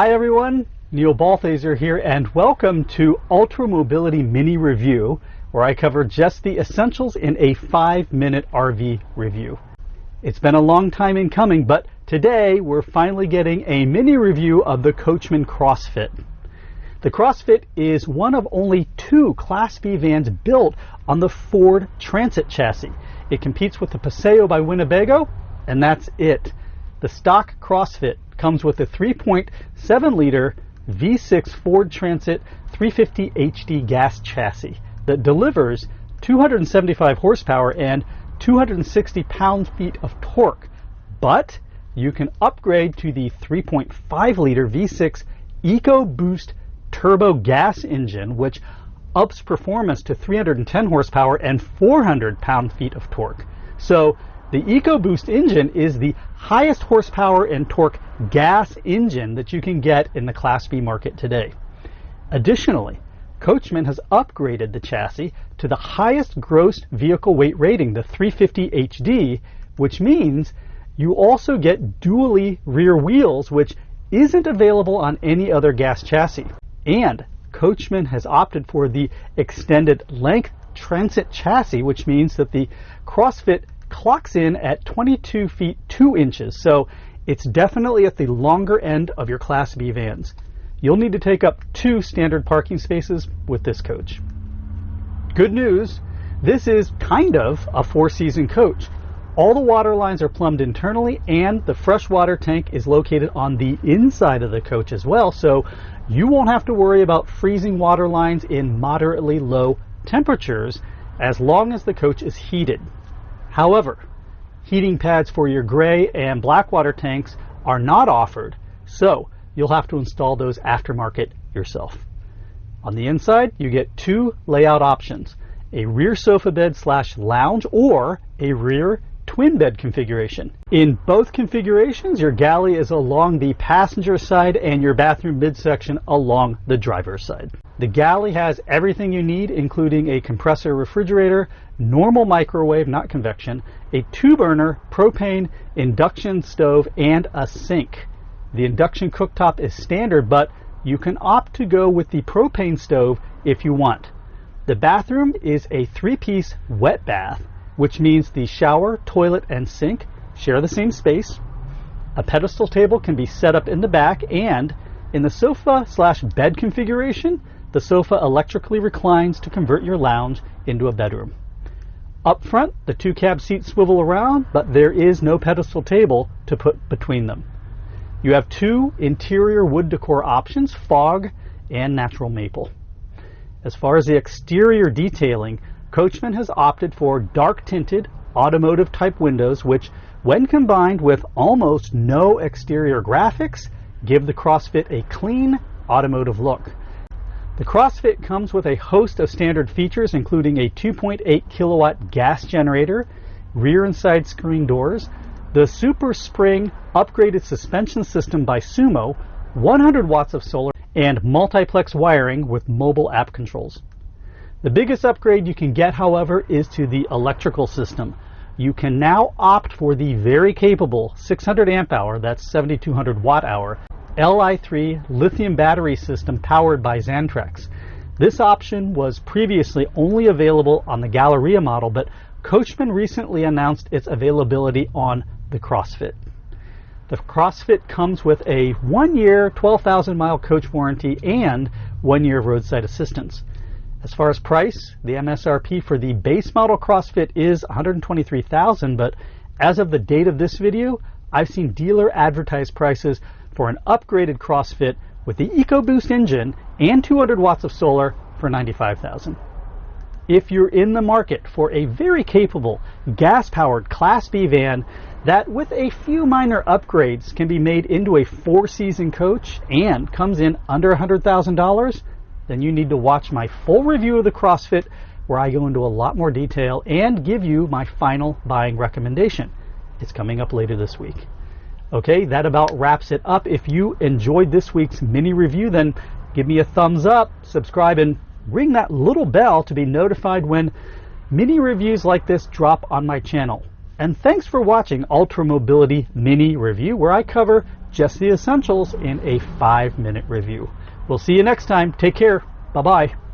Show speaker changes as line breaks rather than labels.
Hi everyone, Neil Balthaser here and welcome to Ultra Mobility Mini Review, where I cover just the essentials in a 5-minute RV review. It's been a long time in coming, but today we're finally getting a mini review of the Coachmen CrossFit. The CrossFit is one of only 2 Class B vans built on the Ford Transit chassis. It competes with the Paseo by Winnebago, and that's it. The stock CrossFit comes with a 3.7 liter V6 Ford Transit 350 HD gas chassis that delivers 275 horsepower and 260 pound-feet of torque. But you can upgrade to the 3.5 liter V6 EcoBoost turbo gas engine, which ups performance to 310 horsepower and 400 pound-feet of torque. So the EcoBoost engine is the highest horsepower and torque gas engine that you can get in the Class B market today. Additionally, Coachmen has upgraded the chassis to the highest gross vehicle weight rating, the 350 HD, which means you also get dually rear wheels, which isn't available on any other gas chassis. And Coachmen has opted for the extended length transit chassis, which means that the CrossFit clocks in at 22 feet 2 inches, so it's definitely at the longer end of your Class B vans. You'll need to take up 2 standard parking spaces with this coach. Good news, this is kind of a 4-season coach. All the water lines are plumbed internally, and the freshwater tank is located on the inside of the coach as well, so you won't have to worry about freezing water lines in moderately low temperatures as long as the coach is heated. However, heating pads for your gray and black water tanks are not offered, so you'll have to install those aftermarket yourself. On the inside, you get 2 layout options: a rear sofa bed / lounge or a rear twin bed configuration. In both configurations, your galley is along the passenger side and your bathroom midsection along the driver's side. The galley has everything you need, including a compressor refrigerator, normal microwave, not convection, a 2-burner propane induction stove, and a sink. The induction cooktop is standard, but you can opt to go with the propane stove if you want. The bathroom is a 3-piece wet bath, which means the shower, toilet, and sink share the same space. A pedestal table can be set up in the back, and in the sofa / bed configuration, the sofa electrically reclines to convert your lounge into a bedroom. Up front, the 2 cab seats swivel around, but there is no pedestal table to put between them. You have 2 interior wood decor options, fog and natural maple. As far as the exterior detailing, Coachmen has opted for dark tinted automotive type windows, which when combined with almost no exterior graphics give the CrossFit a clean automotive look. The CrossFit comes with a host of standard features, including a 2.8 kilowatt gas generator, rear and side screen doors, the Super Spring upgraded suspension system by Sumo, 100 watts of solar, and multiplex wiring with mobile app controls. The biggest upgrade you can get, however, is to the electrical system. You can now opt for the very capable 600 amp hour, that's 7200 watt hour, Li3 lithium battery system powered by Xantrex. This option was previously only available on the Galleria model, but Coachmen recently announced its availability on the CrossFit. The CrossFit comes with a 1-year, 12,000 mile coach warranty and 1 year of roadside assistance. As far as price, the MSRP for the base model CrossFit is $123,000, but as of the date of this video, I've seen dealer advertised prices for an upgraded CrossFit with the EcoBoost engine and 200 watts of solar for $95,000. If you're in the market for a very capable gas-powered Class B van that with a few minor upgrades can be made into a 4-season coach and comes in under $100,000, then you need to watch my full review of the CrossFit, where I go into a lot more detail and give you my final buying recommendation. It's coming up later this week. Okay, that about wraps it up. If you enjoyed this week's mini review, then give me a thumbs up, subscribe, and ring that little bell to be notified when mini reviews like this drop on my channel. And thanks for watching Ultra Mobility Mini Review, where I cover just the essentials in a 5-minute review. We'll see you next time. Take care. Bye-bye.